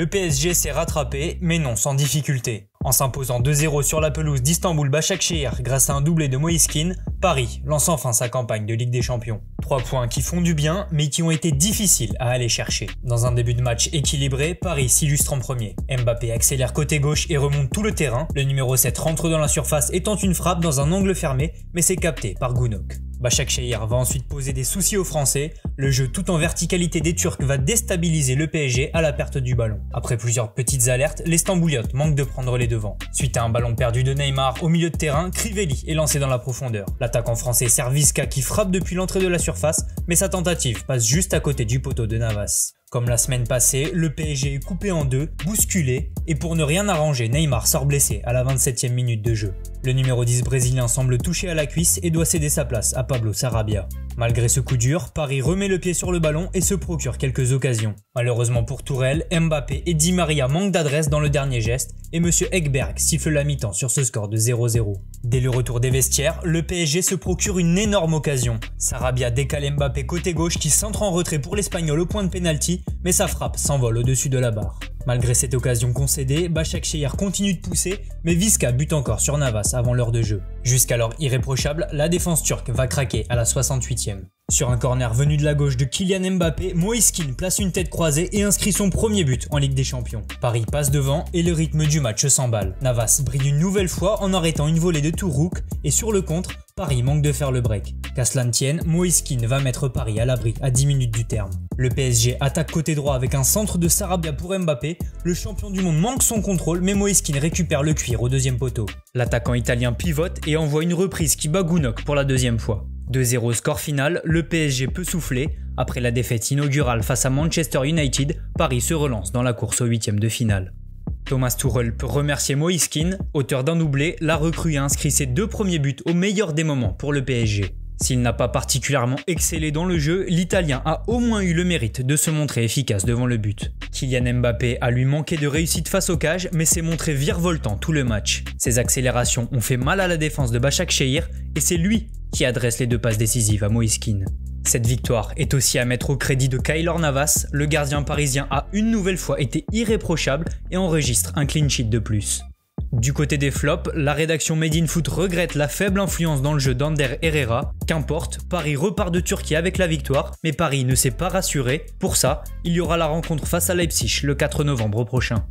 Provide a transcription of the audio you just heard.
Le PSG s'est rattrapé, mais non sans difficulté. En s'imposant 2-0 sur la pelouse d'Istanbul Başakşehir grâce à un doublé de Moïse Kean, Paris lance enfin sa campagne de Ligue des Champions. 3 points qui font du bien, mais qui ont été difficiles à aller chercher. Dans un début de match équilibré, Paris s'illustre en premier. Mbappé accélère côté gauche et remonte tout le terrain. Le numéro 7 rentre dans la surface et tente une frappe dans un angle fermé, mais c'est capté par Gounok. Başakşehir va ensuite poser des soucis aux Français. Le jeu tout en verticalité des Turcs va déstabiliser le PSG à la perte du ballon. Après plusieurs petites alertes, les Stambouliotes manquent de prendre les devants. Suite à un ballon perdu de Neymar au milieu de terrain, Crivelli est lancé dans la profondeur. L'attaquant français sert Visca qui frappe depuis l'entrée de la surface, mais sa tentative passe juste à côté du poteau de Navas. Comme la semaine passée, le PSG est coupé en deux, bousculé, et pour ne rien arranger, Neymar sort blessé à la 27e minute de jeu. Le numéro 10 brésilien semble touché à la cuisse et doit céder sa place à Pablo Sarabia. Malgré ce coup dur, Paris remet le pied sur le ballon et se procure quelques occasions. Malheureusement pour Tourelle, Mbappé et Di Maria manquent d'adresse dans le dernier geste et M. Ekberg siffle la mi-temps sur ce score de 0-0. Dès le retour des vestiaires, le PSG se procure une énorme occasion. Sarabia décale Mbappé côté gauche qui centre en retrait pour l'Espagnol au point de pénalty, mais sa frappe s'envole au-dessus de la barre. Malgré cette occasion concédée, Başakşehir continue de pousser, mais Visca bute encore sur Navas avant l'heure de jeu. Jusqu'alors irréprochable, la défense turque va craquer à la 68e. Sur un corner venu de la gauche de Kylian Mbappé, Moïse Kean place une tête croisée et inscrit son premier but en Ligue des Champions. Paris passe devant et le rythme du match s'emballe. Navas brille une nouvelle fois en arrêtant une volée de Tourouk et sur le contre, Paris manque de faire le break. Qu'à cela ne tienne, Moïse Kean va mettre Paris à l'abri à 10 minutes du terme. Le PSG attaque côté droit avec un centre de Sarabia pour Mbappé. Le champion du monde manque son contrôle, mais Moïse Kean récupère le cuir au deuxième poteau. L'attaquant italien pivote et envoie une reprise qui bat Gounok pour la deuxième fois. 2-0 score final, le PSG peut souffler. Après la défaite inaugurale face à Manchester United, Paris se relance dans la course aux huitièmes de finale. Thomas Tuchel peut remercier Moïse Kean, auteur d'un doublé, la recrue a inscrit ses 2 premiers buts au meilleur des moments pour le PSG. S'il n'a pas particulièrement excellé dans le jeu, l'Italien a au moins eu le mérite de se montrer efficace devant le but. Kylian Mbappé a lui manqué de réussite face aux cages, mais s'est montré virevoltant tout le match. Ses accélérations ont fait mal à la défense de Başakşehir et c'est lui qui adresse les 2 passes décisives à Moïse Kean. Cette victoire est aussi à mettre au crédit de Keylor Navas, le gardien parisien a une nouvelle fois été irréprochable et enregistre un clean sheet de plus. Du côté des flops, la rédaction Made in Foot regrette la faible influence dans le jeu d'Ander Herrera. Qu'importe, Paris repart de Turquie avec la victoire, mais Paris ne s'est pas rassuré. Pour ça, il y aura la rencontre face à Leipzig le 4 novembre prochain.